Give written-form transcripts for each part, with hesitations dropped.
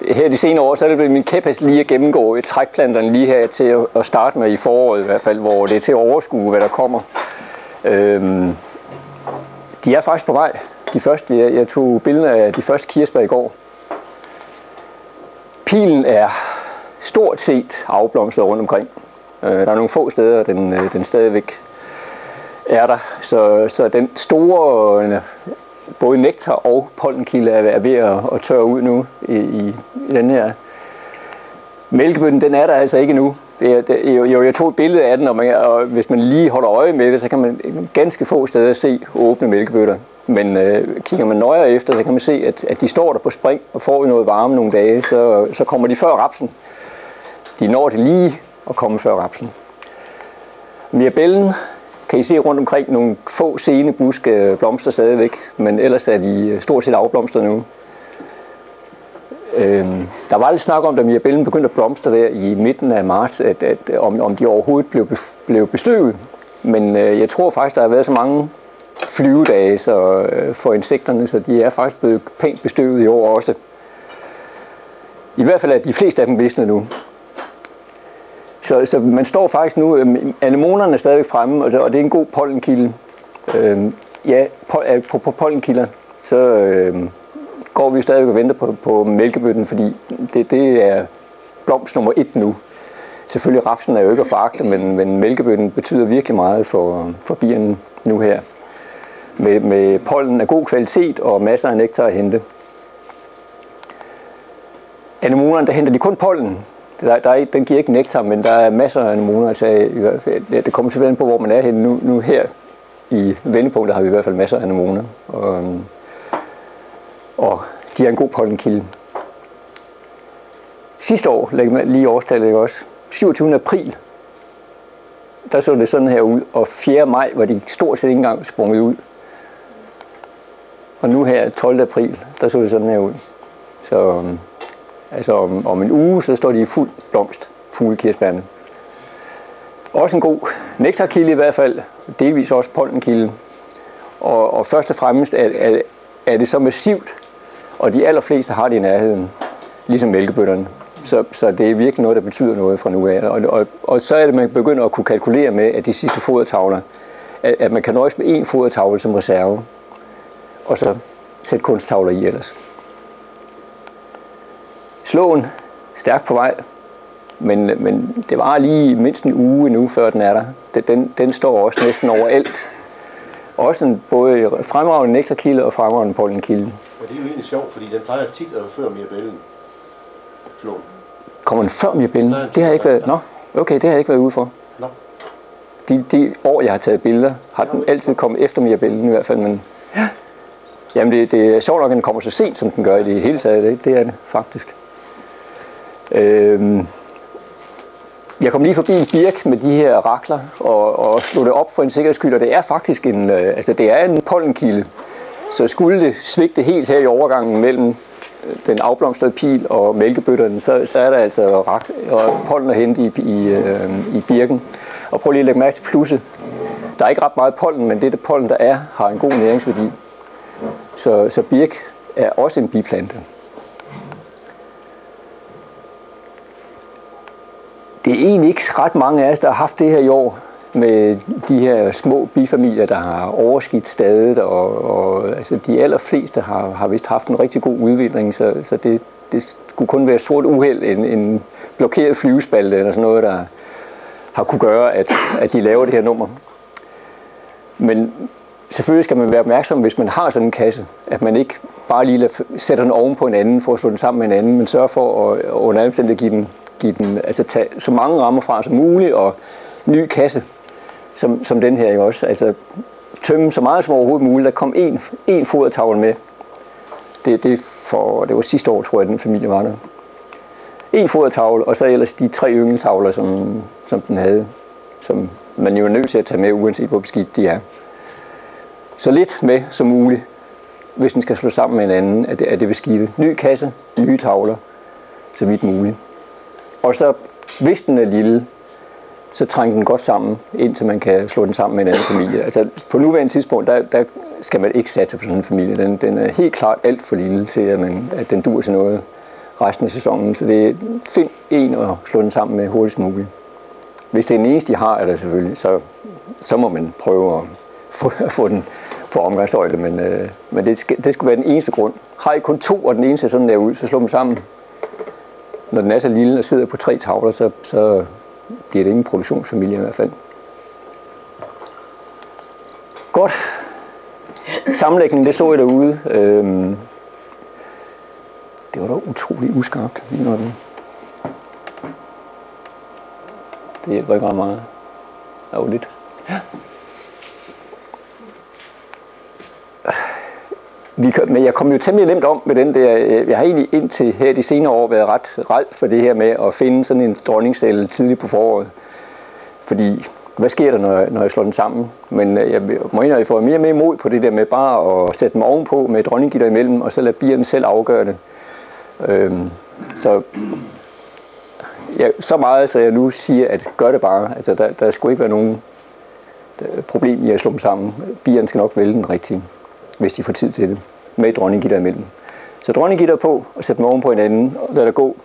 her de senere år, så er det blevet min kæphest lige at gennemgå trækplanterne lige her til at starte med i foråret i hvert fald, hvor det er til at overskue, hvad der kommer. De er faktisk på vej. De første, jeg tog billeder af de første kirsebær i går. Pilen er stort set afblomstret rundt omkring. Der er nogle få steder, den stadigvæk er der. Så den store både nektar og pollenkilde er ved at tørre ud nu i den her. Mælkebøtten, den er der altså ikke nu. Jeg tog et billede af den, og hvis man lige holder øje med det, så kan man ganske få steder se åbne mælkebøtter. Men kigger man nøjere efter, så kan man se, at de står der på spring og får noget varme nogle dage, så kommer de før rapsen. De når det lige at komme før rapsen. Mirabellen kan I se rundt omkring nogle få sene buske blomster stadigvæk, men ellers er de stort set afblomstret nu. Der var lidt snak om, da mirabellen begyndte at blomstre der i midten af marts, om de overhovedet blev bestøvet. Men jeg tror faktisk, der har været så mange flyvedage for insekterne, så de er faktisk blevet pænt bestøvet i år også. I hvert fald er de fleste af dem visnet nu. Så man står faktisk nu, anemonerne er stadigvæk fremme, og det er en god pollenkilde. På pollenkilder, så går vi stadigvæk og venter på mælkebøtten, fordi det er blomst nummer 1 nu. Selvfølgelig rapsen er jo ikke at foragte, men mælkebøtten betyder virkelig meget for bierne nu her. Med pollen af god kvalitet og masser af nektar at hente. Anemonerne, der henter de kun pollen. Den giver ikke nektar, men der er masser af anemoner. Altså, det kommer til på, hvor man er henne. Nu her i vendepunktet har vi i hvert fald masser af anemoner. Og de er en god pollenkilde. Sidste år, lægger man lige årstallet også, 27. april, der så det sådan her ud, og 4. maj var de stort set ikke engang sprunget ud. Og nu her, 12. april, der så det sådan her ud. Så altså om en uge, så står de i fuld blomst, fuglekirsebærne. Også en god nektarkilde i hvert fald, delvis også pollenkilde. Og først og fremmest er det så massivt, og de allerfleste har det i nærheden, ligesom mælkebøtterne. Så det er virkelig noget, der betyder noget fra nu af. Og så er det, man begynder at kunne kalkulere med, at de sidste fodertavler, at man kan nøjes med 1 fodertavle som reserve, og så sætte kunsttavler i ellers. Slåen, stærkt på vej, men det var lige mindst en uge nu, før den er der. Den står også næsten overalt. Også en både fremragende nektarkilde og fremragende pollenkilde. Men det er jo egentlig sjovt, fordi den plejer tit at før mirabellen. Slåen. Kommer den før mirabellen? Det har jeg ikke været. Nå, okay, det har jeg ikke været ude for. Nå. De år, jeg har taget billeder, har den altid kommet efter mirabellen i hvert fald, men ja. Jamen det er sjovt nok, at den kommer så sent, som den gør i det hele taget. Det er det faktisk. Jeg kom lige forbi en birk med de her rakler og slog det op for en sikkerheds skyld, og det er faktisk en pollenkilde. Så skulle det svigte helt her i overgangen mellem den afblomstrede pil og mælkebøtterne, så er der altså og pollen at hente i birken. Og prøv lige at lægge mærke til plusset. Der er ikke ret meget pollen, men det pollen, der er, har en god næringsværdi. Så birk er også en biplante. Det er egentlig ikke ret mange af os, der har haft det her i år med de her små bifamilier, der har overskidt stadet, og altså de allerfleste har vist haft en rigtig god udvikling, så det skulle kun være sort uheld, en blokeret flyvespalte eller sådan noget, der har kunne gøre, at de laver det her nummer. Men selvfølgelig skal man være opmærksom, hvis man har sådan en kasse, at man ikke bare lige sætter den oven på en anden for at slå den sammen med en anden, men sørger for at under alle omstændigheder give den, altså tage så mange rammer fra som muligt, og ny kasse, som den her også. Altså tømme så meget som overhovedet muligt. Der kom en fodertavle med. Det var sidste år, tror jeg, den familie var der. En fodertavle, og så ellers de 3 yngeltavler, som den havde, som man jo er nødt til at tage med, uanset hvor beskidt de er. Så lidt med som muligt, hvis den skal slå sammen med en anden, at det beskidte. Ny kasse, nye tavler, så vidt muligt. Og så, hvis den er lille, så trænger den godt sammen, indtil man kan slå den sammen med en anden familie. Altså på nuværende tidspunkt, der skal man ikke satse på sådan en familie. Den er helt klart alt for lille til, at den dur til noget resten af sæsonen. Så det find en og slå den sammen med hurtigst muligt. Hvis det er den eneste, de har, er det selvfølgelig, så må man prøve at få den på omgangshøjde, men det skulle være den eneste grund. Har I kun 2, og den ene ser sådan der ud, så slå dem sammen. Når den er så lille og sidder på 3 tavler, så bliver det ingen produktionsfamilie i hvert fald. Godt. Sammenlægningen, det så jeg derude. Det var da utroligt uskarpt. Det hjælper ikke ret meget. Der var lidt. Ja. Men jeg kom jo temmelig nemt om med den der. Jeg har egentlig indtil her de senere år været ret ræd for det her med at finde sådan en dronningscelle tidligt på foråret. Fordi, hvad sker der, når jeg slår den sammen? Men jeg må indrømme, at jeg får mere og mere mod på det der med bare at sætte dem ovenpå med dronninggitter imellem, og så lade bierne selv afgøre det. Så meget, så jeg nu siger, at gør det bare. Altså, der skulle ikke være nogen problem i at slå dem sammen. Bierne skal nok vælge den rigtige, hvis de får tid til det, med dronninggitter imellem. Så dronninggitter på, og sætte dem oven på hinanden, og lad der gå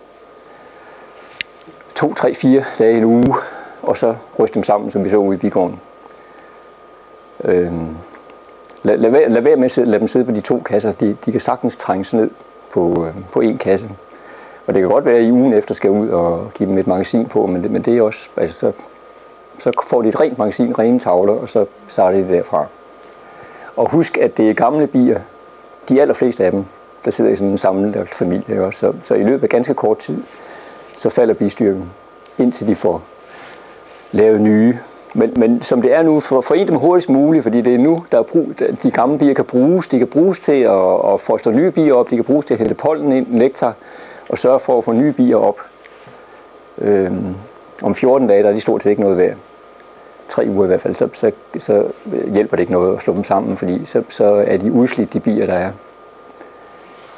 2, 3, 4 dage i en uge, og så ryste dem sammen, som vi så ude i bigården. Lad være med at lade dem sidde på de 2 kasser. De kan sagtens trænges ned på 1 kasse. Og det kan godt være, at I ugen efter skal ud og give dem et magasin på, men det er også, altså, så får de et rent magasin, rene tavler, og så starter de derfra. Og husk, at det er gamle bier, de allerfleste af dem, der sidder i sådan en sammenlagt familie også. Så i løbet af ganske kort tid, så falder bistyrken, indtil de får lavet nye. Men som det er nu, foren dem hurtigst muligt, fordi det er nu, der er brug, de gamle bier kan bruges. De kan bruges til at fostre nye bier op, de kan bruges til at hente pollen ind, nektar, og sørge for at få nye bier op. Om 14 dage, der er de stort set ikke noget værd. 3 uger i hvert fald, så hjælper det ikke noget at slå dem sammen, fordi så er de udslidt, de bier, der er.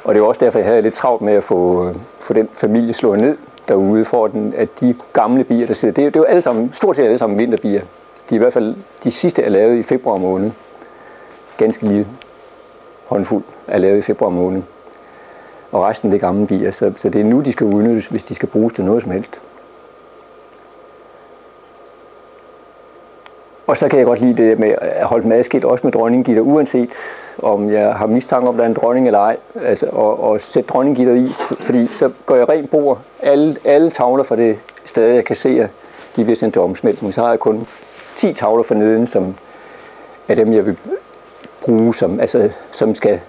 Og det er også derfor, jeg havde lidt travlt med at få den familie slået ned derude, for at de gamle bier, der sidder, det er jo alle sammen, stort set alle sammen vinterbier. De i hvert fald, de sidste er lavet i februar måned. Ganske lille håndfuld er lavet i februar måned. Og resten det er gamle bier, så det er nu, de skal udnyttes, hvis de skal bruges til noget som helst. Og så kan jeg godt lide det med at holde dem adskilt, også med dronninggitter, uanset om jeg har mistanke om, der er en dronning eller ej, altså, og sætte dronninggitter i, fordi så går jeg rent bord. Alle tavler fra det sted, jeg kasserer, de bliver sendt til omsmeltning. Så har jeg kun 10 tavler for neden, som er dem, jeg vil bruge, som skal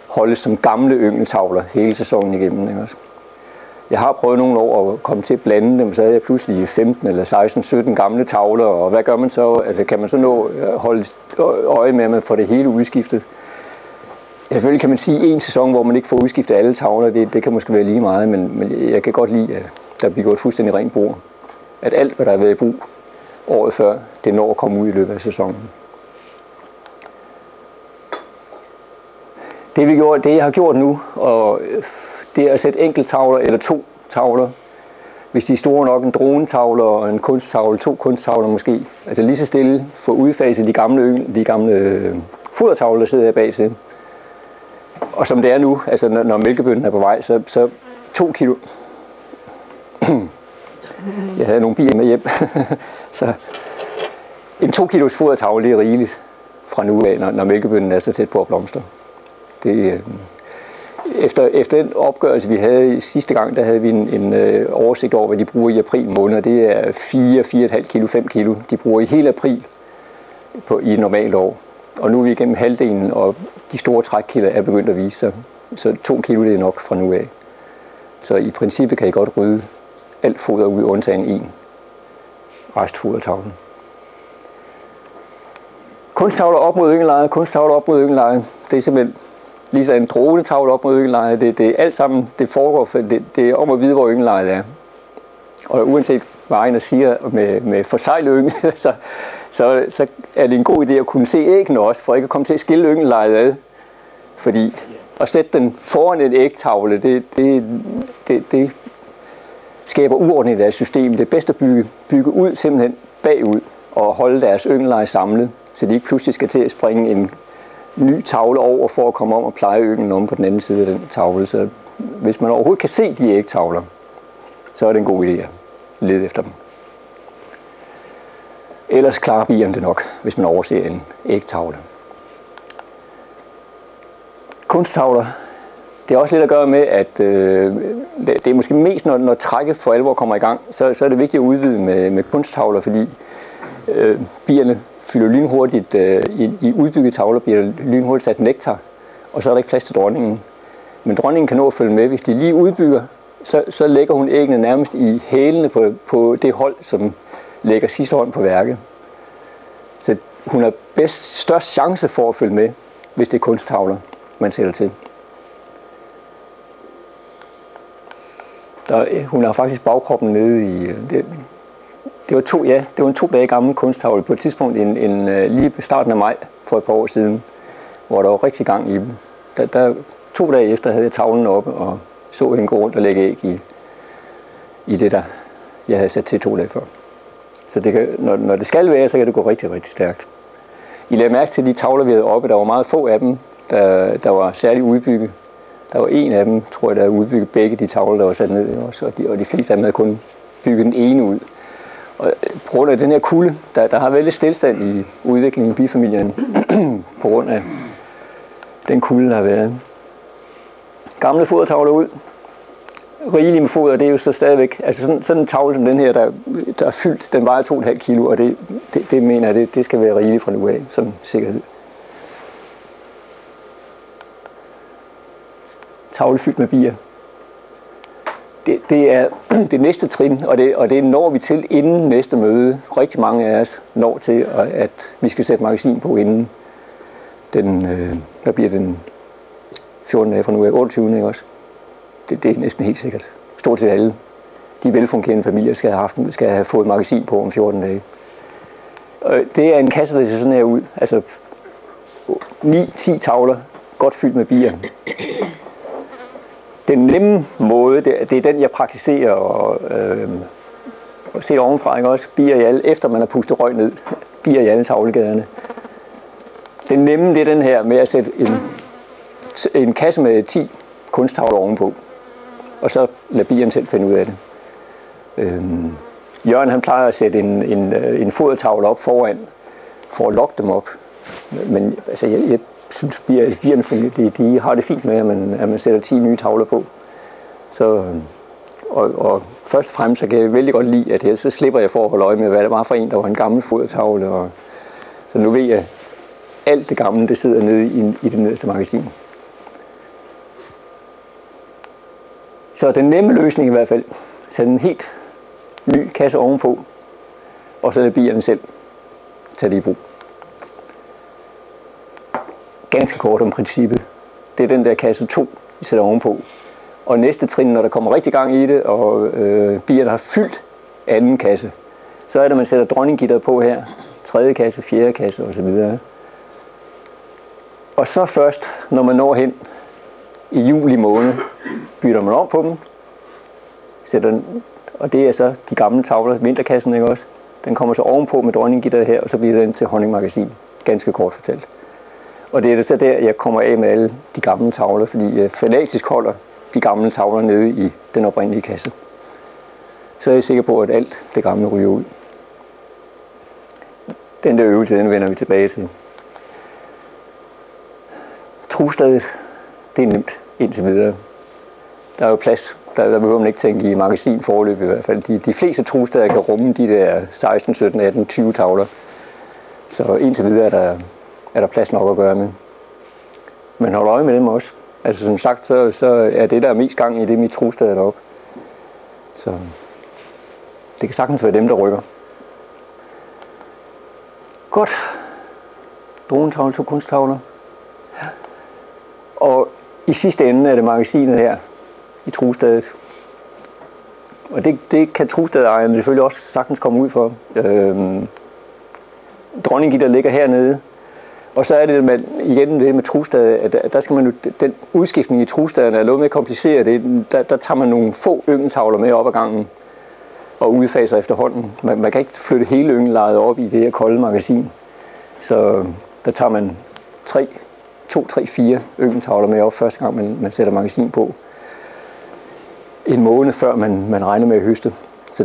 holdes som gamle yngeltavler hele sæsonen igennem. Ikke også? Jeg har prøvet nogle år at komme til at blande dem, så havde jeg pludselig 15 eller 16, 17 gamle tavler, og hvad gør man så? Altså, kan man så nå at holde øje med, at man får det hele udskiftet? Selvfølgelig kan man sige en sæson, hvor man ikke får udskiftet alle tavler, det kan måske være lige meget, men jeg kan godt lide, at der bliver gået fuldstændig rent bord. At alt, hvad der har været i brug året før, det når at komme ud i løbet af sæsonen. Det jeg har gjort nu, og det er at sætte enkelttavler eller 2 tavler. Hvis de er store nok, en dronetavle og en kunsttavle, 2 kunsttavler måske. Altså lige så stille få udfaset de gamle fodertavler, der sidder her bag til. Og som det er nu, altså når mælkebønnen er på vej, så 2 kilo. Jeg havde nogle bier med hjem. Så en 2 kilos fodertavle, det er rigeligt fra nu af, når mælkebønnen er så tæt på at blomstre. Efter den opgørelse, vi havde sidste gang, der havde vi en oversigt over, hvad de bruger i april måned. Det er 4,5 kilo, 5 kilo. De bruger i hele april i et normalt år. Og nu er vi igennem halvdelen, og de store trækkilder er begyndt at vise sig. Så 2 kilo det er nok fra nu af. Så i princippet kan I godt rydde alt foder ud, undtagen en restfodertavle. Kunsttavler op mod ynglejeget, kunsttavler op mod ynglejeget. Det er simpelthen ligesom en dronetavle op mod ynglejeget. Det er alt sammen, det foregår, det er om at vide, hvor ynglejeget er. Og uanset hvad Ejner siger med forsejlet yngle, så er det en god idé at kunne se æggene også, for ikke at komme til at skille ynglejeget ad. Fordi at sætte den foran en ægtavle, det skaber uorden i deres system. Det er bedst at bygge ud simpelthen bagud og holde deres yngleje samlet, så de ikke pludselig skal til at springe en ny tavle over for at komme om og pleje ynglen om på den anden side af den tavle. Så hvis man overhovedet kan se de ægtavler, så er det en god idé at lede efter dem. Ellers klarer bierne det nok, hvis man overser en ægtavle. Kunsttavler, det er også lidt at gøre med, at det er måske mest, når trækket for alvor kommer i gang, så er det vigtigt at udvide med kunsttavler, fordi bierne fylder lynhurtigt, i udbyggede tavler bliver der lynhurtigt sat nektar, og så er der ikke plads til dronningen. Men dronningen kan nå at følge med. Hvis de lige udbygger, så lægger hun æggene nærmest i hælene på det hold, som lægger sidste hånd på værket. Så hun har størst chance for at følge med, hvis det er kunsttavler, man sætter til. Hun har faktisk bagkroppen nede i... Det var en 2 dage gammel kunsttavle på et tidspunkt lige på starten af maj for et par år siden, hvor der var rigtig gang i dem. Der 2 dage efter havde jeg tavlen oppe og så hende gå rundt og lægge æg i det der, jeg havde sat til 2 dage før. Så det kan, når det skal være, så kan det gå rigtig, rigtig stærkt. I lagde mærke til de tavler, vi havde oppe. Der var meget få af dem, der var særligt udbygget. Der var en af dem, tror jeg, der havde udbygget begge de tavler, der var sat ned også, og de fleste af dem havde kun bygget den ene ud. Og på grund af den her kulde, der har været lidt stillestand i udviklingen i bifamilien, på grund af den kulde, der har været. Gamle fodertavler ud. Rigeligt med foder, det er jo så stadigvæk, altså sådan en tavle som den her, der er fyldt, den vejer 2,5 kilo, og det mener jeg, det skal være rigeligt fra nu af, som sikkerhed. Tavle fyldt med bier. Det er det næste trin, og det når vi til inden næste møde. Rigtig mange af os når til, at vi skal sætte magasin på inden hvad bliver den 14 dage fra nu af, 28. Ikke også? Det er næsten helt sikkert. Stort set alle de velfungerende familier skal have fået magasin på om 14 dage. Det er en kasse, der ser sådan her ud. Altså 9-10 tavler, godt fyldt med bier. Den nemme måde, det er den, jeg praktiserer og ser ovenfra, ikke også? Bier i alle, efter man har pustet røg ned. Bier i alle tavlegaderne. Den nemme, det er den her med at sætte en kasse med 10 kunsttavler ovenpå. Og så lader bierne selv finde ud af det. Jørgen han plejer at sætte en fodertavle op foran, for at lokke dem op. Men altså, jeg synes, bierne de har det fint med, at man sætter 10 nye tavler på. Så, og først og fremmest så kan jeg vældig godt lide, at så slipper jeg for at holde øje med, hvad det var for en, der var en gammel fodertavle. Og, så nu ved jeg, at alt det gamle, det sidder nede i det nederste magasin. Så den nemme løsning i hvert fald, sætte en helt ny kasse ovenpå, og så lader bierne selv tage det i brug. Ganske kort om princippet. Det er den der kasse 2, vi sætter ovenpå. Og næste trin, når der kommer rigtig gang i det, og bierne har fyldt anden kasse, så er det, man sætter dronninggitteret på her, 3. kasse, 4. kasse osv. Og så først, når man når hen i juli måned, bytter man om på dem, og det er så de gamle tavler, vinterkassen, ikke også? Den kommer så ovenpå med dronninggitteret her, og så bliver den til honningmagasin, ganske kort fortalt. Og det er så der, jeg kommer af med alle de gamle tavler, fordi jeg fanatisk holder de gamle tavler nede i den oprindelige kasse. Så er jeg sikker på, at alt det gamle ryger ud. Den der øvelse, den vender vi tilbage til. Trustedet, det er nemt indtil videre. Der er jo plads. Der behøver man ikke tænke i magasin forløb i hvert fald. De fleste trosteder kan rumme de der 16, 17, 18, 20 tavler. Så indtil videre er der plads nok at gøre med. Men hold øje med dem også. Altså som sagt, så er det der mest gang i det mit trosted deroppe. Så det kan sagtens være dem, der rykker. Godt. Dronetavle, 2 kunsttavler. Og i sidste ende er det magasinet her i trostedet. Og det kan trostedejerne selvfølgelig også sagtens komme ud for. Dronninggitter ligger hernede. Og så er det igen det med trosteder, at der skal man jo, den udskiftning i trostederne er noget mere kompliceret. Der tager man nogle få yngeltavler med op ad gangen og udfaser efterhånden. Man kan ikke flytte hele yngellejet op i det her kolde magasin. Så der tager man 2, 3, 4 yngeltavler med op første gang, man sætter magasin på. en måned før man regner med at høste. Så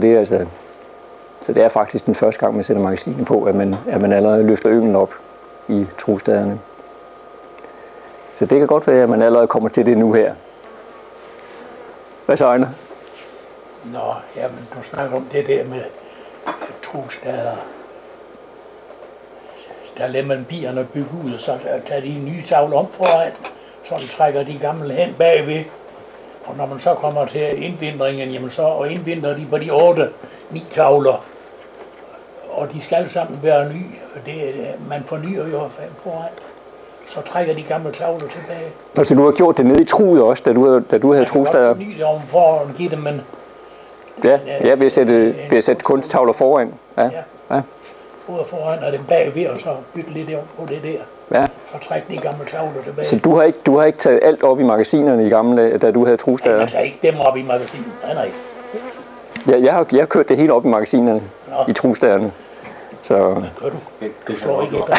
det er faktisk den første gang, man sætter magasinen på, at man allerede løfter ynglen op i trugstaderne. Så det kan godt være, at man allerede kommer til det nu her. Hvad så, Ejner? Nå, jamen, du snakker om det der med trugstader. Der lader man bierne bygge ud, og så tager de nye tavler om foran, så de trækker de gamle hen bagved. Og når man så kommer til indvindringen, jamen så indvinder de på de 8-9 tavler. Og de skal sammen være nye. Man fornyer jo foran. Så trækker de gamle tavler tilbage. Og så du har gjort det nede i truget også, da du havde trugstader? Man kan godt forny dem for at give dem, men... Ja, ved at sætte kunsttavler foran. Ja. Både foran og dem bagved, og så bytte lidt på det der. Ja. Så træk de gamle tavler tilbage. Så du har ikke taget alt op i magasinerne i gamle, da du havde trugstader? Jeg tager ikke dem op i magasinet. Nej. Ja, jeg har kørt det hele op i magasinerne, i trugstaderne. Så... Hvad gør du? Du slår ikke efter.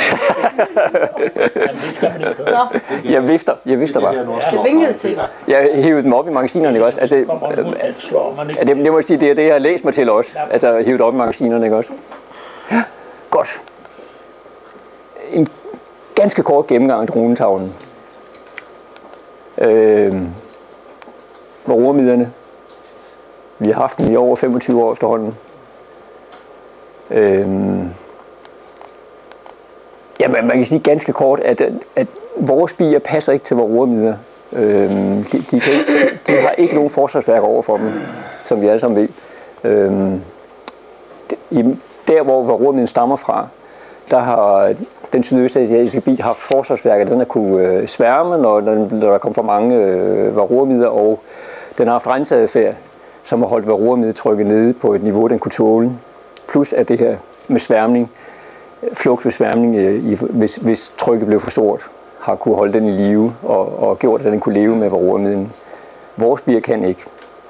Jamen, det skal man ikke gøre. Jeg vifter bare. Det vinkede til. Jeg hævede dem op i magasinerne, ikke også? Altså, det må jeg sige, det er det, jeg har læst mig til også. Altså, hævet op i magasinerne, ikke også? Ja, godt. En ganske kort gennemgang af dronetavlen. Varroamiderne. Vi har haft den i over 25 år efterhånden. Ja, man kan sige ganske kort, at vores bier passer ikke til varroamider. De har ikke nogen forsvarsværk over for dem, som vi alle sammen ved. Der, hvor varroamiden stammer fra, der har den sydøstasiatiske bi haft forsvarsværker. Den har kunne sværme, når der kom for mange varroamider, og den har haft renseadfærd, som har holdt varroamidtrykket nede på et niveau, den kunne tåle. Plus at det her med sværmning, flugt ved sværmning, hvis trykket blev for stort, har kunne holde den i live og gjort, at den kunne leve med varroamiden. Vores bier kan ikke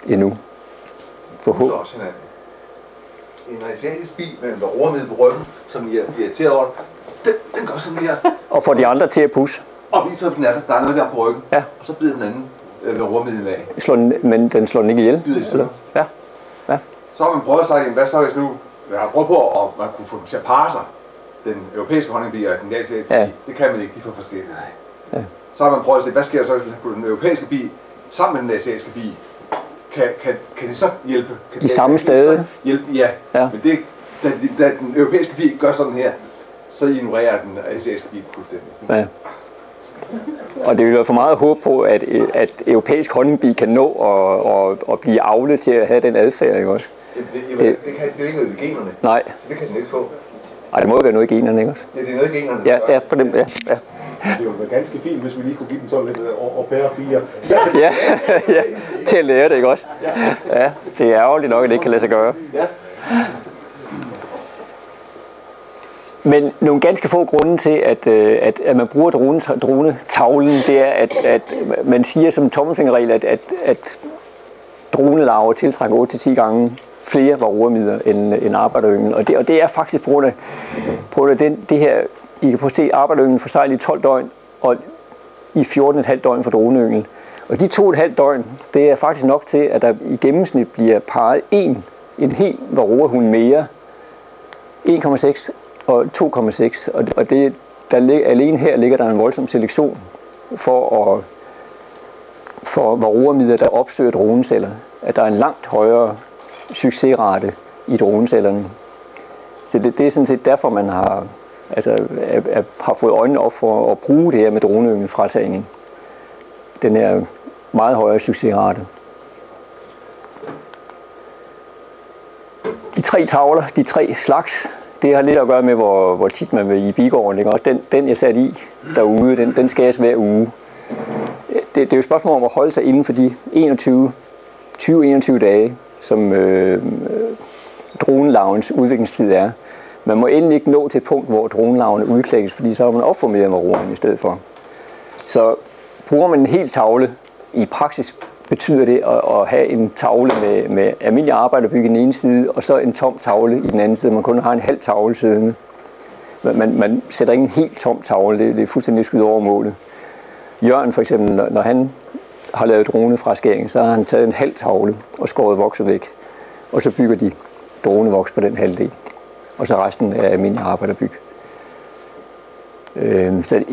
endnu. En asiatisk bi med en varroamide på ryggen, som I er irriteret over, den gør sådan her. Og får de andre til at pusse. Og viser den der er noget der på ryggen, ja. Og så bider den anden varroamiden af. Men den slår den ikke ihjel? Ja. Så har man prøvet at sige, hvad så hvis nu, jeg har prøvet på, om man kunne få dem til at parre sig, den europæiske honningbi og den asiatiske bi. Det kan man ikke, de er for forskellige. Ja. Så har man prøvet at se, hvad sker der så, hvis man putter den europæiske bi sammen med den asiatiske bi? Kan det så hjælpe? I samme sted? Ja. Men det, da den europæiske bi gør sådan her, så ignorerer den asiatiske bi fuldstændig. Ja. Og det vil være for meget håb på, at europæisk honningbi kan nå at blive avlet til at have den adfærd, ikke også? Det er ikke noget i generne. Nej. Så det kan den ikke få. Nej, det må jo være noget i generne, ikke også? Ja, det er noget i generne. Ja, for dem, ja. Det ville være ganske fint, hvis vi lige kunne give dem sådan lidt au pair-bier. Ja, til at lære det, ikke også? Ja, det er ærgerligt nok, at det ikke kan lade sig gøre. Men nogle ganske få grunde til, at man bruger dronetavlen, det er, at man siger som tommelfingerregel, at dronelarver tiltrækker 8-10 gange flere varroamider end arbejderynglen. Og det er faktisk på grund af det her, I kan prøve at se, arbejdeynglen forsejler i 12 døgn, og i 14,5 døgn for droneynglen. Og de 2,5 døgn, det er faktisk nok til, at der i gennemsnit bliver parret en hel varroahund mere, 1,6 og 2,6, og det, alene her ligger der en voldsom selektion for varroamider, der opsøger droneceller. At der er en langt højere succesrate i dronecellerne. Så det er sådan set derfor, man har fået øjnene op for at bruge det her med droneynglen-fratagning. Den er meget højere succesrate. De 3 tavler, de 3 slags, det har lidt at gøre med, hvor tit man vil i bigården. Ikke? Også den jeg satte i derude, den skæres hver uge. Det er jo et spørgsmål om at holde sig inden for de 20-21 dage, som dronelarvens udviklingstid er. Man må endelig ikke nå til et punkt, hvor dronelarvene udklækkes, fordi så har man opformeret varroen i stedet for. Så bruger man en hel tavle, i praksis betyder det at have en tavle med almindelig arbejderbygge i den ene side, og så en tom tavle i den anden side. Man kun har en halv tavle siddende. Man sætter ikke en helt tom tavle, det er fuldstændig skyde over målet. Jørgen for eksempel, når han har lavet dronefraskering, så har han taget en halv tavle og skåret vokset væk. Og så bygger de dronevoks på den halvdel. Og så resten er almindelig arbejderbyg. Så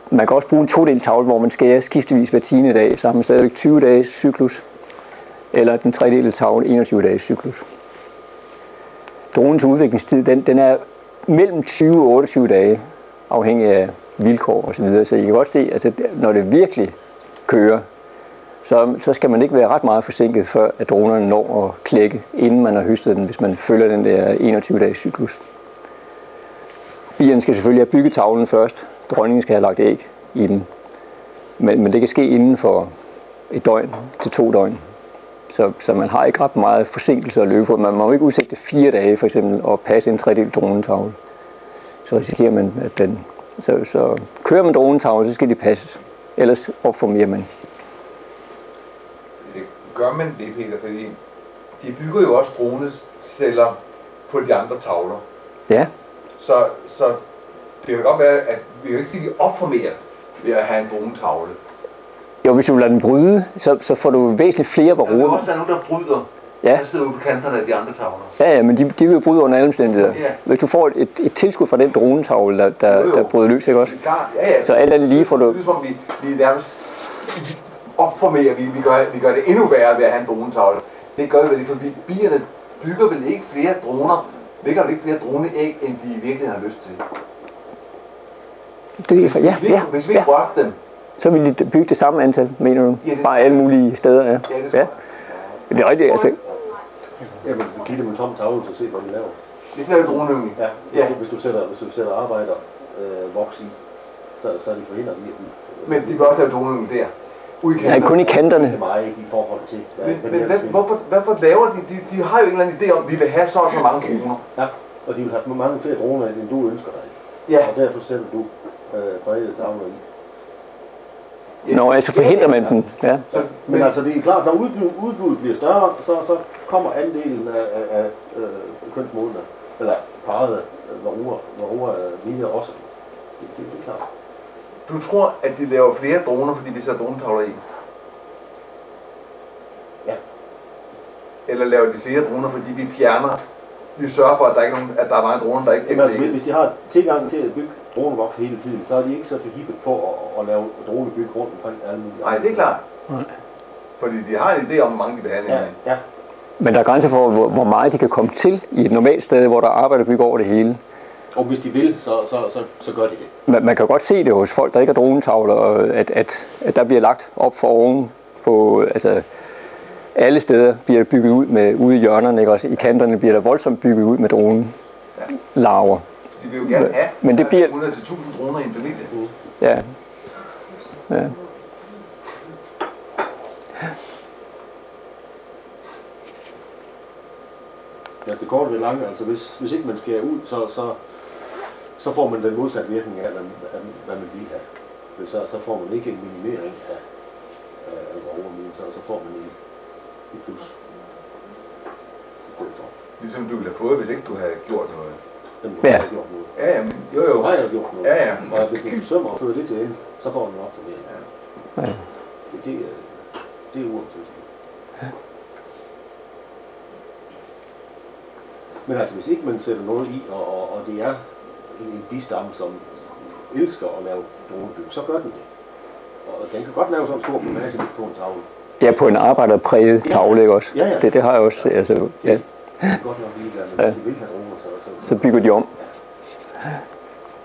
man kan også bruge en todelt tavle, hvor man skærer skiftevis hver 10. dag, så har man stadigvæk 20 dages cyklus. Eller den tredelte tavle 21 dages cyklus. Dronens udviklingstid, den er mellem 20 og 28 dage, afhængig af vilkår og så videre. Så I kan godt se, at når det virkelig kører, så skal man ikke være ret meget forsinket, før at dronerne når at klække, inden man har høstet den, hvis man følger den der 21 dages cyklus. Bierne skal selvfølgelig have bygget tavlen først. Dronningen skal have lagt æg i den. Men det kan ske inden for et døgn til 2 døgn. Så man har ikke ret meget forsinkelse at løbe på. Man må ikke udsigte 4 dage for eksempel og passe en tredelt dronetavle. Så risikerer man, at den... Så kører man dronetavle, så skal de passes. Ellers opformerer man. Det gør man det, Peter, fordi de bygger jo også droneceller på de andre tavler. Ja. Så det kan godt være, at vi kan ikke sige, at vi opformerer ved at have en dronetavle. Jo, hvis du lader den bryde, så får du væsentligt flere varroer. Der vil også være nogen, der bryder. Ja. Der sidder ude på kanterne af de andre tavler. Ja, men de vil jo bryde under alle omstændigheder. Ja. Hvis du får et tilskud fra den dronetavle, der bryder løs, ikke også? Ja. Så alt andet lige får du... Det er som om vi nærmest opformerer, vi gør det endnu værre ved at have en dronetavle. Det gør vi vel ikke, for bierne bygger vel ikke flere droner, lægger vel ikke flere droneæg, end de virkelig har lyst til. Hvis vi ikke rørte dem, så vil de bygge det samme antal, mener du? Ja, det... Bare alle mulige steder, ja. Ja. Det er rigtigt, altså. Ja, men du giver dem en tom tavle, så se, hvad de laver. Det er jo droneyngel. Ja. Hvis du sætter arbejder voks i, så er de forhindret i at bygge. Men de vil også lave droneyngel der. Nej, kun i kanterne. Det er meget i forhold til, men hvorfor laver de har jo en eller anden idé om, at vi vil have så og så mange droner. Ja, og de vil have mange flere droner, end du ønsker dig. Ja. Og derfor sætter du bredde tavler i. Nå, altså forhindrer man den, ja. Men altså det er klart, når udbuddet bliver større, så kommer andelen af kønsmålene, eller parrede varroer lige også. Det er klart. Du tror, at de laver flere droner, fordi vi sætter dronetavler i? Ja. Eller laver de flere droner, fordi vi sørger for, at der ikke er nogen, at der er mange droner, der ikke altså, hvis de har tilgang til at bygge dronevoks hele tiden, så er de ikke så forhippet på at lave dronebyg rundt omkring alle mulige. Nej, det er klart. Nej. Fordi de har en idé om, hvor mange de vil have. Ja. Men der er grænser for, hvor meget de kan komme til i et normalt sted, hvor der er arbejderbyg over det hele. Og hvis de vil, så gør de det. Man kan godt se det hos folk, der ikke har dronetavler, at der bliver lagt op for oven på, altså alle steder bliver bygget ud med ude i hjørnerne, ikke også? I kanterne bliver der voldsomt bygget ud med dronelarver. De vil jo gerne have men det bliver 100-1000 droner i en familie. Ja. Ja, det korte og det lange, altså hvis ikke man skærer ud, så får man den modsatte virkning af, hvad man vil have. Så får man ikke en minimering af varroer, så får man en plus i stedet for. Ligesom du ville have fået, hvis ikke du havde gjort noget. Jamen, du har gjort noget. Ja, men jo. Jeg har gjort noget. Ja. Og hvis du sømmer og fører det til ende, så får du nok for mere. Ja. Det er uomtænkeligt. Men altså, hvis ikke man sætter noget i, og det er en bistamme, som elsker at lave dronebyg, så gør den det. Og den kan godt lave sådan en stor plantage på en tavle. Ja, på en arbejderpræget tavle, ikke også? Ja. Det har jeg også, altså, ja. Det er godt nok lige der, men de vil have droner, så bygger de om.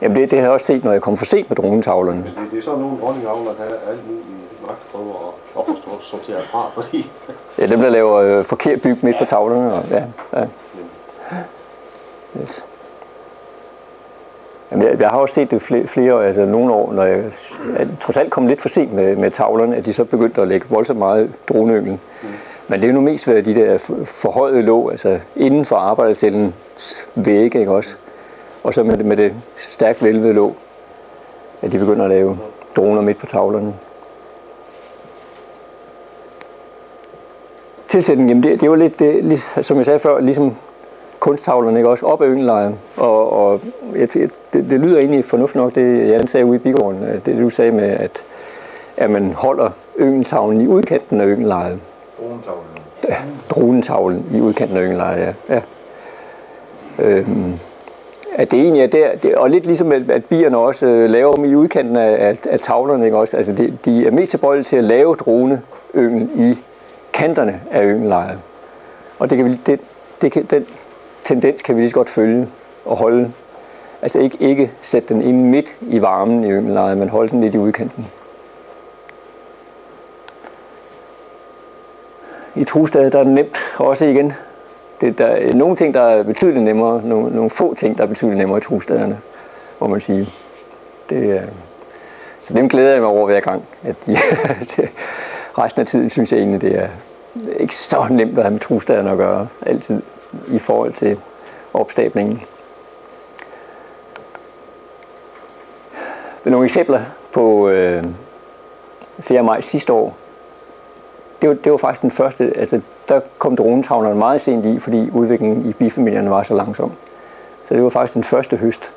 Jamen det har jeg også set, når jeg kom for sent med dronetavlerne. Det er sådan nogle dronningavler, der er alle mulige magtprøver at få sorteret fra, fordi... Ja, dem der laver forkert byg midt på tavlerne, og ja. Yes. Jamen, jeg har også set det flere altså nogle år, når jeg trods alt kom lidt for sent med tavlerne, at de så begyndte at lægge voldsomt meget droneyngel. Men det er jo nu mest ved de der forhøjede låg, altså inden for arbejdercellens vægge, ikke også? Og så med det stærkt vælvede låg, at de begynder at lave droner midt på tavlerne. Tilsætning, jamen det er jo lidt, som jeg sagde før, ligesom kunsttavlerne, ikke også, op ad yngelejren. Og det lyder egentlig fornuftigt nok, det Jan sagde ude i bigården, det du sagde med, at man holder yngeltavlen i udkanten af yngellejet. Dronetavlen. Ja, dronetavlen i udkanten af yngellejet, ja. At det egentlig er der, og lidt ligesom at bierne også laver dem i udkanten af tavlerne, ikke også? Altså de er mest tilbøjelige til at lave droneyngel i kanterne af yngellejet. Og den tendens kan vi lige så godt følge og holde. Altså ikke sætte den ind midt i varmen i yngellejet, men holde den lidt i udkanten. I Trostad der er det nemt også igen. Der er nogle ting, der er betydeligt nemmere, nogle få ting, der er betydeligt nemmere i Trostaderne, må man sige. Så dem glæder jeg mig over hver gang. Resten af tiden synes jeg egentlig, det er ikke så nemt at have med Trostaderne at gøre, altid i forhold til opstablingen. Nogle eksempler på 4. maj sidste år. Det var faktisk den første, altså der kom dronetavlerne meget sent i, fordi udviklingen i bifamilierne var så langsom. Så det var faktisk den første høst.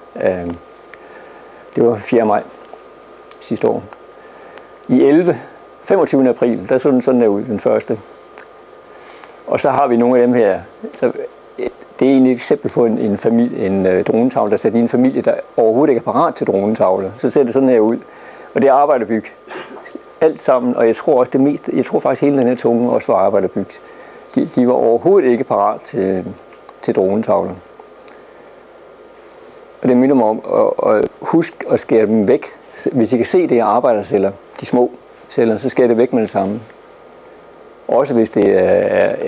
Det var 4. maj sidste år. I 25. april, der så den sådan der ud, den første. Og så har vi nogle af dem her. Så det er egentlig et eksempel på en familie, en dronetavle, der sætter i en familie, der overhovedet ikke er parat til dronetavle. Så ser det sådan her ud. Og det er arbejderbyg. Alt sammen, og jeg tror faktisk hele den her tunge også var arbejderbyg. De var overhovedet ikke parat til dronetavlen. Og det minder mig om at huske at skære dem væk. Hvis I kan se, det er arbejderceller, de små celler, så skærer det væk med det samme. Også hvis det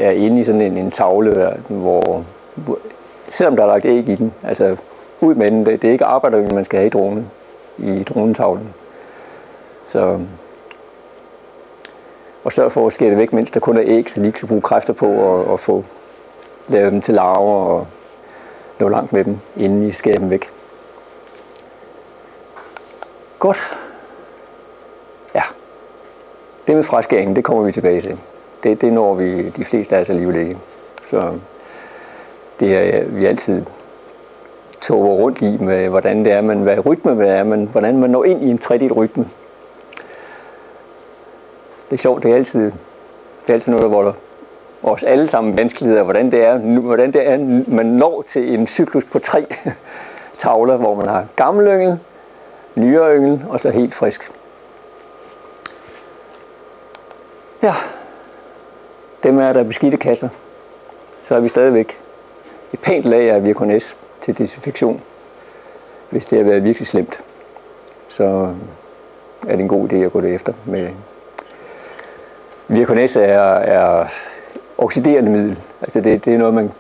er inde i sådan en tavle, hvor selvom der er lagt æg i den, altså ud med den, det er ikke arbejder, man skal have i dronetavlen. Så og sørg for at skære det væk, mens der kun er æg, så de kan bruge kræfter på at få lavet dem til larver og nå langt med dem, inden I skærer dem væk. Godt. Ja. Det med fraskæringen, det kommer vi tilbage til. Det når vi de fleste af os alligevel ikke. Så det er vi altid toger rundt i med, hvordan det er, hvad rytme er, hvordan man når ind i en tredelt rytme. Det er sjovt, det er altid noget, hvor der os alle sammen vanskeligheder, hvordan det er, man når til en cyklus på 3 tavler, hvor man har gammel yngel, nyere yngel og så helt frisk. Ja, dem er der beskidte kasser. Så er vi stadigvæk et pænt lag af Virkånæs til desinfektion, hvis det har været virkelig slemt. Så er det en god idé at gå det efter med. Virkånæs er oxiderende middel. Altså det er noget,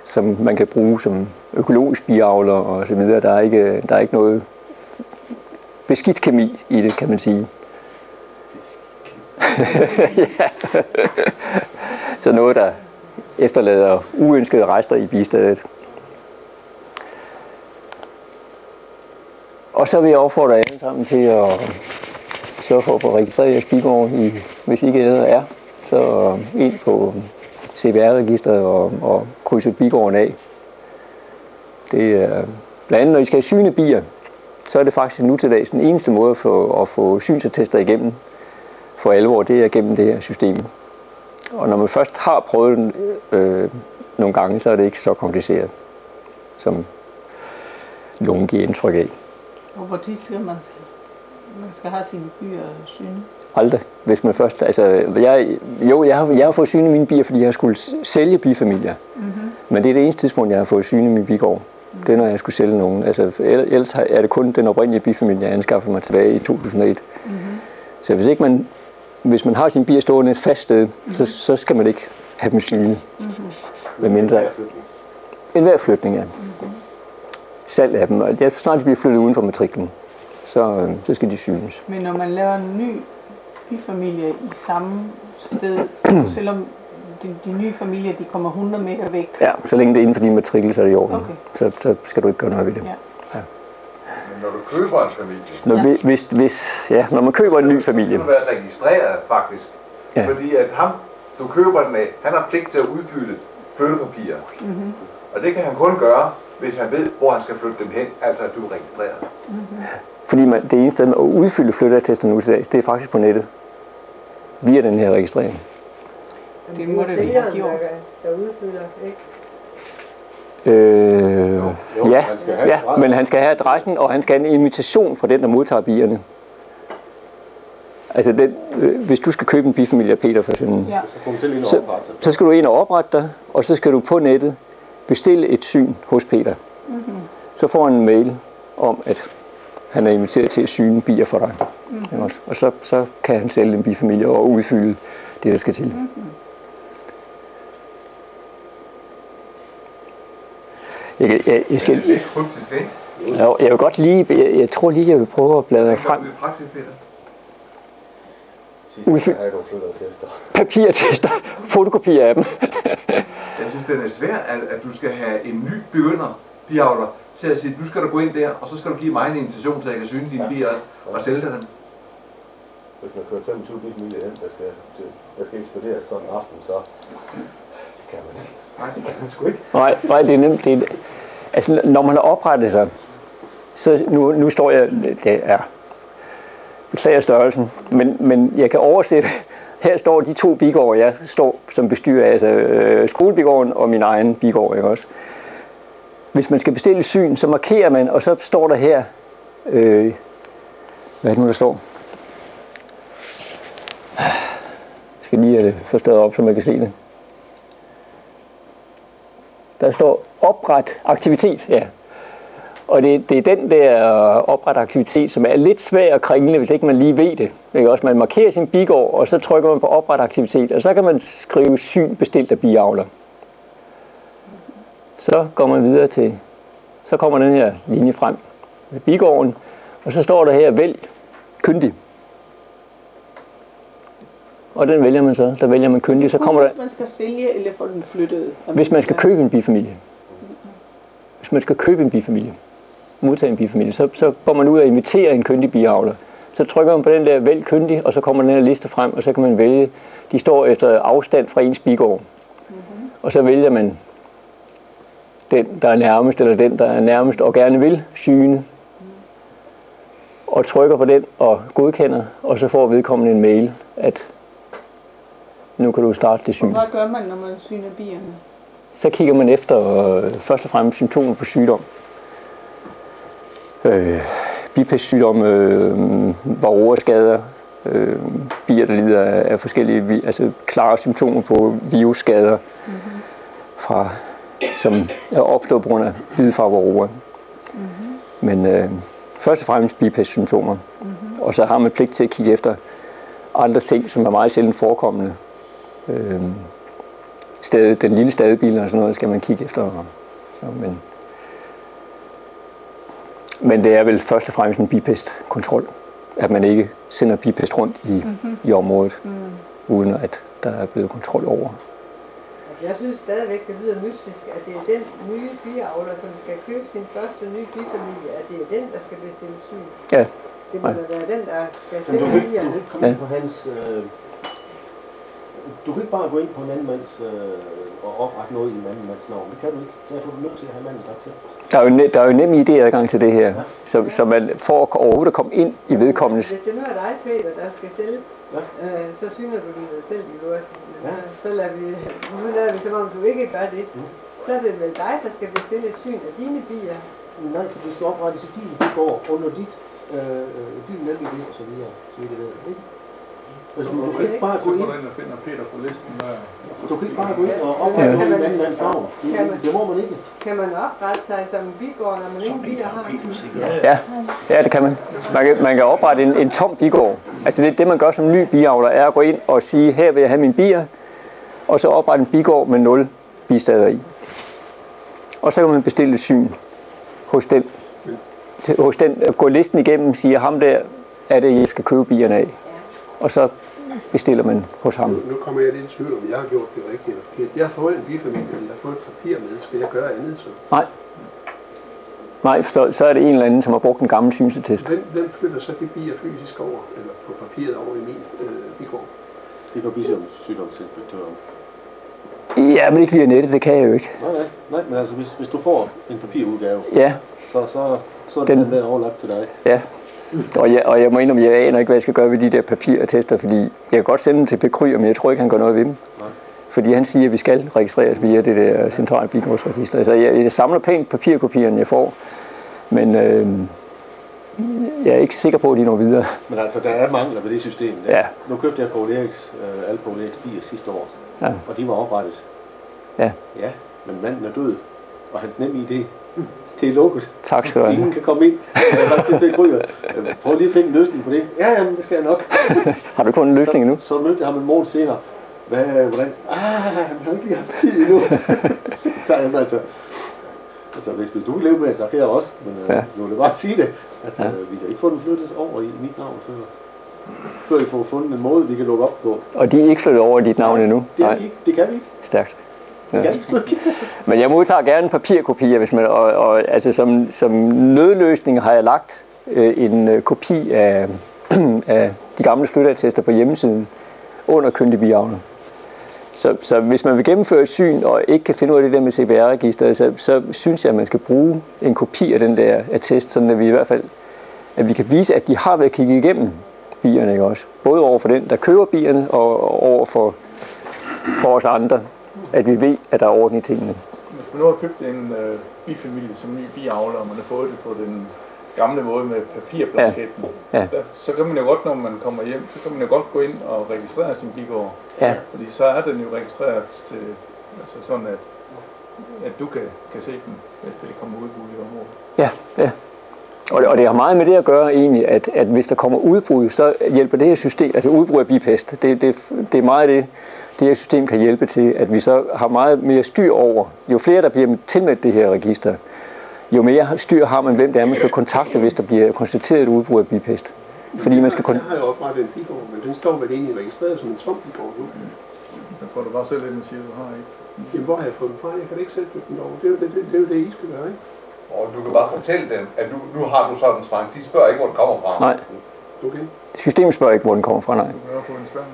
som man kan bruge som økologisk biavler og så videre. Der er ikke noget beskidt kemi i det, kan man sige. Ja. Så noget, der efterlader uønskede rester i bistedet. Og så vil jeg opfordre jer alle sammen til at sørge for at få registreret jeres bigård, hvis I ikke er, så ind på CPR-registret og krydse bigården af. Det er blandt andet, når I skal have syne bier, så er det faktisk nu til dags den eneste måde for at få synsattester igennem for alvor, det er gennem det her system. Og når man først har prøvet den nogle gange, så er det ikke så kompliceret, som nogen giver indtryk af. Og hvor tit skal man skal have sine bier syne? Aldrig. Hvis man først, altså, jeg har fået syne mine bier, fordi jeg har skulle sælge bifamilier. Mm-hmm. Men det er det eneste tidspunkt, jeg har fået syne min bigård. Mm-hmm. Det er, når jeg skulle sælge nogen. Altså, ellers er det kun den oprindelige bifamilie, jeg anskaffede mig tilbage i 2001. Mm-hmm. Så hvis man har sine bier stående et fast sted, mm-hmm. så skal man ikke have dem syne. Mm-hmm. Med mindre enhver flytning, ja. Mm-hmm. Salg af dem. Og snart de bliver flyttet uden for matriklen, så skal de synes. Men når man laver en ny bifamilie i samme sted, selvom de nye familier de kommer 100 meter væk? Ja, så længe det er inden for din matrikel, så er det i orden. Okay. Så skal du ikke gøre noget ved det. Ja. Ja. Men når du køber en familie? Når man køber en ny familie. Så skal du være registreret faktisk. Ja. Fordi at ham, du køber den af, han har pligt til at udfylde flyttepapirer. Mm-hmm. Og det kan han kun gøre, hvis han ved, hvor han skal flytte dem hen, altså at du er registreret. Mm-hmm. Fordi det eneste sted at udfylde flytteattesten nu til dags, det er faktisk på nettet. via den her registrering. Det må det have sælgeren, gjort. der udfylder, ikke? Ja, han skal have ja, adressen. men han skal have adressen, og han skal have en invitation fra den, der modtager bierne. Altså, hvis du skal købe en bifamilie af Peter for eksempel, Ja. Så får man selv ind og oprette sig. så skal du ind og oprette dig, og så skal du på nettet bestille et syn hos Peter. Så får han en mail om, at han er inviteret til at syne bier for dig. Og så kan han sælge en bifamilie og udfylde det, der skal til. Jeg skal, Det er kryptisk, ikke? jeg vil godt lige, jeg tror lige, jeg vil prøve at bladre frem. Ud i praksis, Peter. Sidst skal have nogle flyttertester. Papirtester, fotokopier af dem. Jeg synes, den er svær, at du skal have en ny begynder biavler til at sige, nu skal du gå ind der, og så skal du give mig en invitation, så jeg kan syne dine bier og sælge dem. Hvis man kører 25 bifamilier hen, der skal ekspederes sådan en aften, så det kan man ikke. Nej, det kan Man sgu ikke. Nej, det er nemt. Altså, når man har oprettet sig, så nu står jeg, det er, beklager størrelsen, men jeg kan oversætte. Her står de 2 bigårde, jeg står som bestyrer af, altså skolebigården og min egen bigård, ikke også? Hvis man skal bestille syn, så markerer man, og så står der her, hvad er det nu, der står? Jeg skal lige få stået op, så man kan se det. Der står opret aktivitet, ja. Og det er den der opret aktivitet, som er lidt svær at kringle, hvis ikke man lige ved det. Ikke også? Man markerer sin bigård, og så trykker man på opret aktivitet, og så kan man skrive syn bestilt af biavler. Så går man videre til, så kommer den her linje frem med bigården, og så står der her, vælg kyndig. Og den vælger man så, der vælger man kyndig, så kommer der, Hvis man skal sælge eller få den flyttet. hvis man skal købe en bifamilie. Hvis man skal købe en bifamilie, modtage en bifamilie, så går man ud og inviterer en kyndig biavler. Så trykker man på den der vælg kyndig, og så kommer den her liste frem, og så kan man vælge, de står efter afstand fra ens bigård. Og så vælger man den, der er nærmest, eller den, der er nærmest og gerne vil syne. Og trykker på den og godkender, og så får vedkommende en mail, at nu kan du starte det syn. Hvad gør man, når man syner bierne? Så kigger man efter først og fremmest symptomer på sygdom. Bipestsygdom, varroaskader, bier, der lider af forskellige, altså klare symptomer på virusskader, som er opstået på grund af bid fra varroa. Men først og fremmest bipestsymptomer. Og så har man pligt til at kigge efter andre ting, som er meget sjældent forekommende. Den lille stadebil og sådan noget skal man kigge efter. Men det er vel først og fremmest en bipestkontrol, at man ikke sender bipest rundt i området, uden at der er blevet kontrol over. Altså, jeg synes stadigvæk, det lyder mystisk, at det er den nye biavler, som skal købe sin første nye bifamilie, at det er den, der skal bestille syn. Ja. Det må da være den, der skal Men du sælge kan ikke bierne. komme ind på hans... du kan ikke bare gå ind på en anden mands og oprette noget i en anden mands navn. Det kan du ikke. Derfor er du nødt til at have mandens accept. Der er jo nem idéadgang til det her, så man får overhovedet at komme ind i vedkommendes. Hvis det nu er dig, Peter, der skal sælge, så syner du den selv i lort. Men så lader vi som om du ikke gør det. Så er det vel dig, der skal bestille et syn af dine bier. Nej, for det skal oprettes i din bygård under din NemID og så videre. Så det der, ikke? Altså, du kan ikke bare gå ind. og finder Peter på listen. Du kan ikke bare gå ind og oprette en anden mands navn. Det må man ikke. Kan man oprette sig som bigård, når man ingen bier har? Ja, det kan man. Man kan oprette en tom bigård. Altså det man gør som ny biavler, er at gå ind og sige, her vil jeg have mine bier, og så oprette en bigård med 0 bistader i. Og så kan man bestille et syn hos den. Gå listen igennem og sige, ham der er det, jeg skal købe bierne af. Og så bestiller man hos ham. Nu kommer jeg lidt i tvivl, om jeg har gjort det rigtigt eller forkert. Jeg har fået en bifamilie, der har fået et papir med. Skal jeg gøre andet så? Nej, så er det en eller anden, som har brugt en gammel synsetest. Hvem flytter så de bier fysisk over, eller på papiret over i min bigård? Det er på bisomssygdomsinspektøren. Ja, men ikke via nettet, det kan jeg jo ikke. Nej, men altså hvis du får en papirudgave, Ja. så er den der overlagt til dig. Ja. Og jeg må indrømme, jeg aner ikke, hvad jeg skal gøre ved de der papirattester, fordi jeg kan godt sende dem til Bekryger, men jeg tror ikke, han gør noget ved dem. Nej. Fordi han siger, at vi skal registreres via det der centrale bilgårdsregister. Altså jeg samler pænt papirkopierne, jeg får, men jeg er ikke sikker på, at de når videre. Men altså, der er mangler ved det system. Ja. Nu købte jeg alle Poul Eriks bier sidste år, Ja. og de var oprettet. Ja. Ja, men manden er død, og hans NemID, det er lukket. Tak skal du have. Ingen kan komme ind. Jeg har sagt til Bekryger, prøv lige at finde en løsning på det. Ja, det skal jeg nok. Har du fundet en løsning endnu? Så mødte jeg ham en måned senere. Hvordan? Han har ikke lige haft tid endnu. Der er altså, hvis du vil leve med det, så kan jeg også. Men nu vil jeg bare sige det. Vi kan ikke få den flyttet over i mit navn før vi får fundet en måde, vi kan lukke op på. Og de er ikke flyttet over i dit navn endnu? Nej, det kan vi ikke. Stærkt. Det kan vi ikke. Men jeg modtager gerne papirkopier, hvis man, og altså som nødløsning har jeg lagt en kopi af de gamle flytteattester på hjemmesiden under kyndig biavler. Så hvis man vil gennemføre et syn og ikke kan finde ud af det der med CPR-registeret, så synes jeg, at man skal bruge en kopi af den der attest, sådan at vi i hvert fald at vi kan vise, at de har været kigget igennem bierne, ikke også? Både over for den, der køber bierne, og over for os andre, at vi ved, at der er orden i tingene. Hvis man nu har købt en bifamilie som ny biavler, og man har fået det på den gamle måde med papirblanketten, så kan man jo godt, når man kommer hjem, så kan man jo godt gå ind og registrere sin bigård. Ja. Fordi så er den jo registreret til, altså sådan, at du kan se den, hvis det kommer udbrud i området. Ja, ja. Og det har meget med det at gøre egentlig, at hvis der kommer udbrud, så hjælper det her system, altså udbrud af bipest, det er meget det her system kan hjælpe til, at vi så har meget mere styr over. Jo flere der bliver tilmeldt det her register, jo mere styr har man, hvem det er, man skal kontakte, hvis der bliver konstateret et udbrud af bipest. Fordi man skal Jeg har jo oprettet en bigård, men den står vel egentlig registreret som en svampbigård nu. Der får du bare selv ind og siger, du har ikke. Jamen, hvor har jeg fået den fra? Jeg kan ikke selv flytte den over. Det er jo det, I skal gøre, ikke? Og du kan bare fortælle dem, at nu har du sådan en svang. De spørger ikke, hvor den kommer fra. Nej. Okay. Systemet spørger ikke, hvor den kommer fra, nej. Du kan jo få en svang.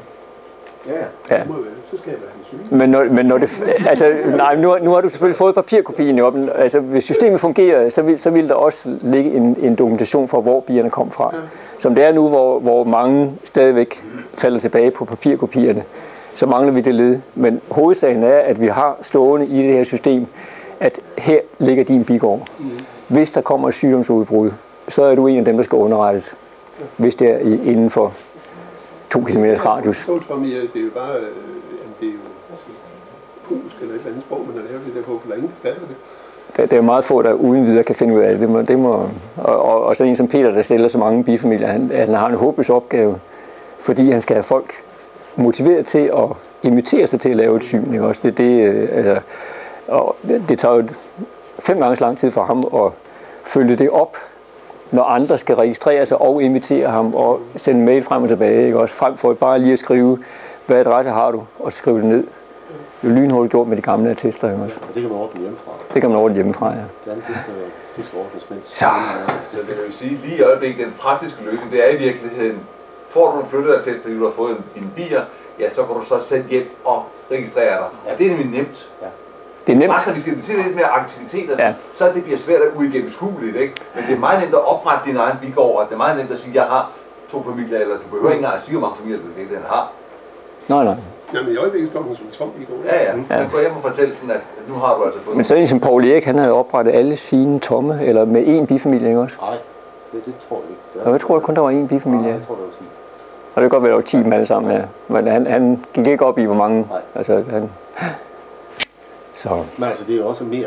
Ja. Det må være. Så skal jeg være hans syge. Men når det, altså, nej, nu har du selvfølgelig fået papirkopien i op. Altså, hvis systemet fungerer, så vil der også ligge en dokumentation for, hvor bierne kom fra. Ja. Som det er nu, hvor mange stadigvæk falder tilbage på papirkopierne, så mangler vi det led. Men hovedsagen er, at vi har stående i det her system, at her ligger din bigård. Hvis der kommer et sygdomsudbrud, så er du en af dem, der skal underrettes. Hvis det er inden for 2 km radius. Det er jo bare, det er jo polsk eller et eller andet sprog, man har lavet det der på, for ingen fatter det. Der er meget få, der uden videre kan finde ud af det. Og så en som Peter, der stiller så mange bifamilier, han har en håbløs opgave, fordi han skal have folk motiveret til at invitere sig til at lave et syn. Ikke? Også det tager jo 5 gange så lang tid for ham at følge det op, når andre skal registrere sig og invitere ham og sende mail frem og tilbage. Ikke? Også frem for bare lige at skrive, hvad adresse har du, og skrive det ned. Det er jo lynhurtigt gjort med de gamle attester. Ikke? Også. Det kan man ordne hjemmefra. Det kan man ordne hjemmefra, ja. Det skal ordnes mens. Så. Jeg vil jo sige, lige i øjeblikket, den praktiske løsning, det er i virkeligheden, får du en flytteattest, du har fået dine bier, ja, så kan du så sende hjem og registrere dig. Ja, det er nemlig nemt. Ja. Det er nemt. Når vi skal til lidt mere aktiviteter, så det bliver svært at uigennemskueligt, ikke? Men det er meget nemt at oprette din egen bigård, og det er meget nemt at sige, at jeg har 2 familier, eller du behøver ikke engang at sige, hvor mange familier du den har. Nej. Jamen i øjeblikket står den som en bigård. Ja. Men gå hjem og fortælle den, at nu har du altså fået... Men så en som Poul Erik, han havde oprettet alle sine tomme, eller med 1 bifamilie, ikke også? Nej, det tror jeg ikke. Og jeg tror kun, der var 1 bifamilie. Jeg tror, der var 10. Og det kan godt være, der var 10 med alle sammen, ja. Men han gik ikke op i, hvor mange. Nej. Altså, så. Men altså, det er jo også mere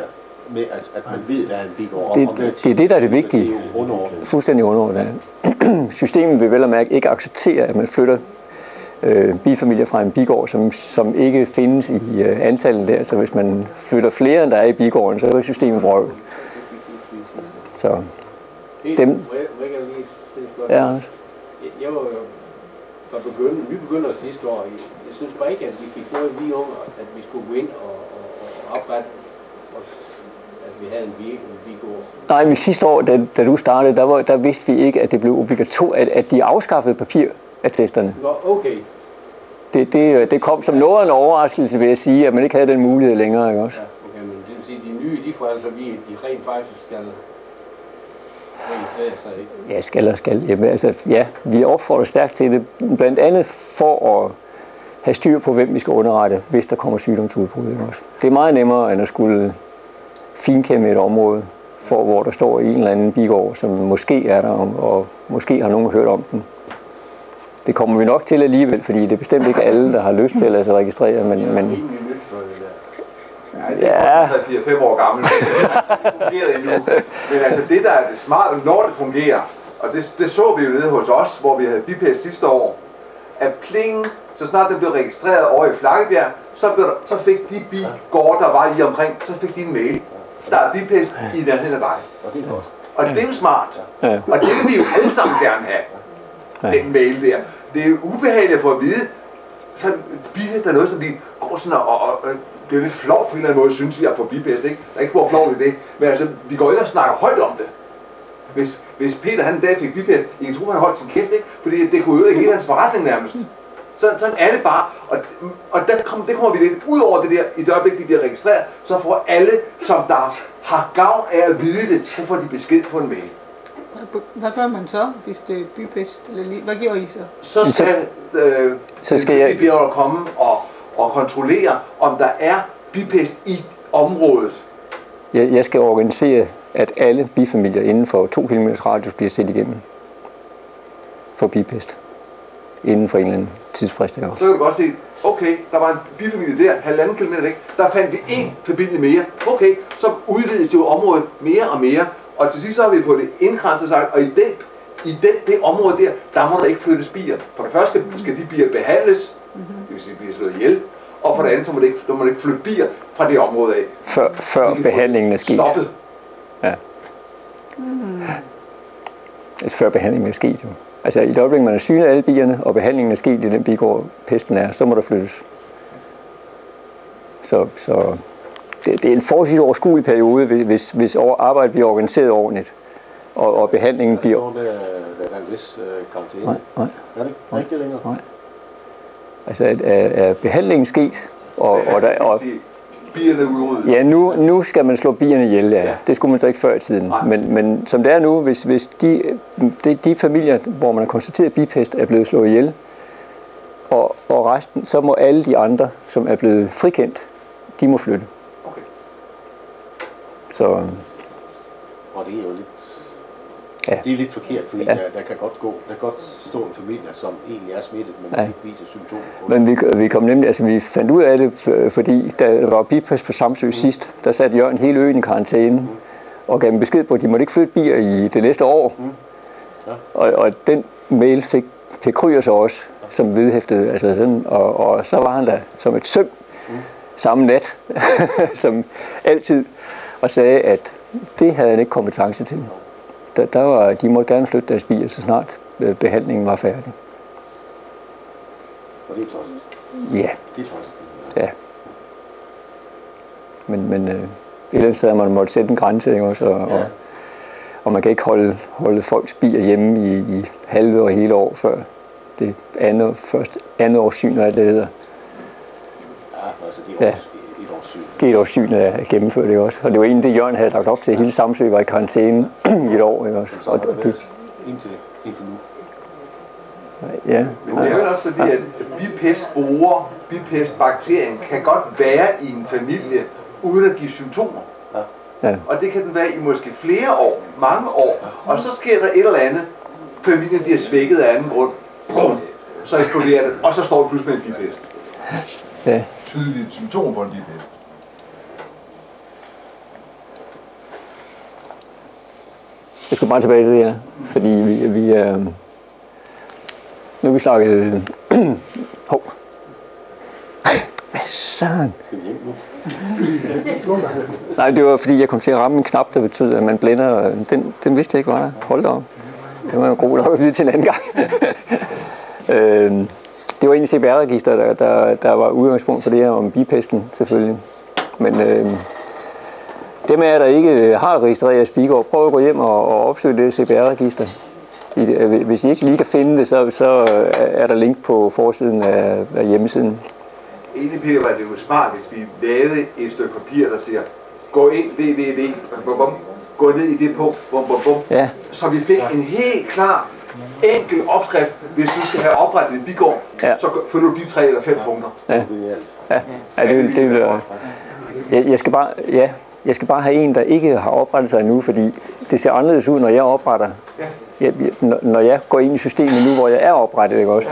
med, at man ved, at der er en bigård. Det er det, der er det vigtige. Det er jo underordnet. Fuldstændig underordnet. Systemet vil vel og mærke ikke acceptere, at man flytter bifamilier fra en bigård, som ikke findes i antallet der. Så hvis man flytter flere, end der er i bigården, så er systemet vrøvl. Så dem... Ja. Jeg var begynder sidste år. Jeg synes bare ikke, at vi fik noget lige om, at vi skulle gå ind og oprette os, at vi havde en bigård. Nej, men sidste år, da du startede, der vidste vi ikke, at det blev obligatorisk, at de afskaffede papirattesterne. Okay. Det kom som noget af en overraskelse, vil jeg sige, at man ikke havde den mulighed længere, ikke også? Ja, okay, men det vil sige, de nye, de får altså de rent faktisk skal registrerer sig ikke? Ja, skal og skal. Jamen, altså, ja, vi opfordrer stærkt til det, blandt andet for at have styr på, hvem vi skal underrette, hvis der kommer sygdomsudbrud. Også. Det er meget nemmere, end at skulle finkæmme et område, hvor der står en eller anden bigård, som måske er der, og måske har nogen hørt om den. Det kommer vi nok til alligevel, fordi det er bestemt ikke alle, der har lyst til at lade sig registrere, men Ja, det er 4-5 år gammel, men det fungerer endnu. Men altså det, der er det smarte, når det fungerer, og det så vi jo nede hos os, hvor vi havde bipæst sidste år, at pling, så snart det blev registreret over i Flakkebjerg, så fik de bigårde, der var i omkring, så fik de en mail. Der er bipæst i nærheden af dig. Og det er jo smart. Og det vil vi jo alle sammen gerne have. Den mail der. Det er jo ubehageligt at få at vide, så bipæst er noget, som vi går sådan og det er lidt flovt på en eller anden måde, synes vi, at få bipæst, ikke? Der er ikke hvor flovt i det, men altså, vi går ikke og snakker højt om det. Hvis Peter han en dag fik bipæst, I kan tro, han holdt sin kæft, ikke? Fordi det kunne ødelægge hele hans forretning nærmest. Sådan er det bare, og det kommer vi lidt ud over det der, i det øjeblik, de bliver registreret, så får alle, som der har gavn af at vide det, så får de besked på en mail. Hvad gør man så, hvis det er bipæst? Hvad gjorde I så? Så skal vi komme og kontrollere, om der er bipæst i området. Jeg skal organisere, at alle bifamilier inden for 2 km radius bliver set igennem for bipæst. Inden for en eller anden tidsfrist. Så kan du godt se, okay, der var en bifamilie der, 1,5 km væk, der fandt vi en familie mere. Okay, så udvides jo området mere og mere, og til sidst så har vi fået det indkranset sagt, og i det område der må der ikke flyttes bier. For det første skal de bier behandles, det vil sige bliver slået ihjel, og for det andet så må det ikke flytte bier fra det område af. Før behandlingen er sket. Stoppet. Ja. Før behandlingen er sket jo. Altså i det øjeblik, man har synet alle bierne, og behandlingen er sket i den bigård, pesten er, så må der flyttes. Så det er en forholdsvis overskuelig periode, hvis arbejdet bliver organiseret ordentligt, og behandlingen bliver... Der er en vis karantæne. Nej. Er det ikke længere? Nej. Altså er behandlingen sket, og bierne udryddet. Ja, nu skal man slå bierne ihjel, ja. Det skulle man så ikke før i tiden. Men som det er nu, hvis de familier, hvor man har konstateret bipest, er blevet slået ihjel, og resten, så må alle de andre, som er blevet frikendt, de må flytte. Okay. Så... Og det er jo lidt... Ja. Det er lidt forkert, fordi der kan godt stå en familie, som egentlig er smittet, men ikke viser symptomer. Men vi kom nemlig, altså vi fandt ud af det, fordi da der var bipest på Samsø sidst, der satte Jørgen hele øen i karantæne, og gav dem besked på, at de måtte ikke flytte bier i det næste år. Ja. Og den mail fik Per Kryger så også, som vedhæftede, altså sådan, og så var han der som et søm samme nat, som altid, og sagde, at det havde han ikke kompetence til. De måtte gerne flytte deres bier, så snart behandlingen var færdig. Og det er tosset? Ja. Det er tosset? Ja. Men et eller andet sted, man måtte sætte en grænse, ikke også? Og man kan ikke holde folks bier hjemme i halve og hele år, før det andet års syn, hvad det hedder. Ja, altså det er et års syn. Det er et års syn, der er gennemført, ikke også? Og det var egentlig det, Jørgen havde lagt op til. Hele Samsø var i karantæne i et år, ikke også? Så har det været indtil nu. Ja. Men det er jo også fordi, at bipestbakterien kan godt være i en familie, uden at give symptomer. Ja. Og det kan den være i måske flere år, mange år. Og så sker der et eller andet, familien bliver svækket af anden grund. Så eksploderer det, og så står det pludselig med en bipest. Ja. Tydeligt symptom på en bipest. Jeg skal bare tilbage til det her, fordi nu vi snakket... Hov. Hvad søren? Skal vi hjem nu? Nej, det var fordi jeg kom til at ramme en knap, der betød, at man blænder. Den vidste jeg ikke var der. Hold da op. Det var jo god nok at vide til en anden gang. Det var egentlig CPR-register, der var udgangspunkt for det her om bipesten selvfølgelig. Men dem af jer, der ikke har registreret jeres bigård, prøv at gå hjem og opsøge det CPR-register. Hvis I ikke lige kan finde det, så er der link på forsiden af hjemmesiden. Egentlig, Peter, var det jo smart, hvis vi lavede et stykke papir, der siger, gå ind www, gå ned i det punkt, Ja. så vi fik en helt klar, enkel opskrift. Hvis du skal have oprettet en bigård, så følger du de 3 eller 5 punkter. Ja, det vil jeg skal bare have en, der ikke har oprettet sig endnu, fordi det ser anderledes ud, når jeg opretter. Når jeg går ind i systemet nu, hvor jeg er oprettet, ikke også?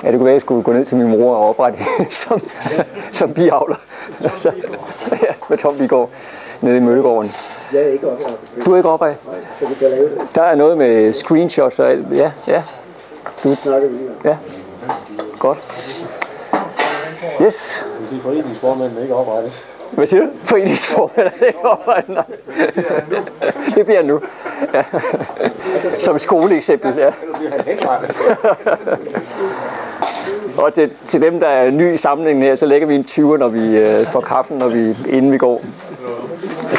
Ja, det kunne være, at jeg skulle gå ned til min mor og oprette som biavler. Så, ja, med Tom Bigård nede i Møllegården. Jeg er ikke oprettet. Du er ikke oprettet? Nej, så vi kan lave det. Der er noget med screenshots og alt. Ja. Du snakker vi lige. Ja, godt. Yes. Det er foreningsformanden ikke oprettet. Hvad siger du? Foreningsformanden er ikke oprettet? Nej. Det bliver nu. Ja. Som skoleeksempel, ja. Og til dem, der er ny i samlingen her, så lægger vi en 20'er, når vi får kaffen, inden vi går.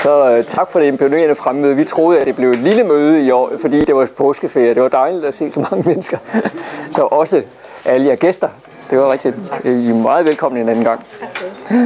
Så tak for det imponerende fremmøde. Vi troede, at det blev et lille møde i år, fordi det var påskeferie. Det var dejligt at se så mange mennesker. Så også alle jer gæster. Det var rigtigt. I er meget velkomne en anden gang. Tak.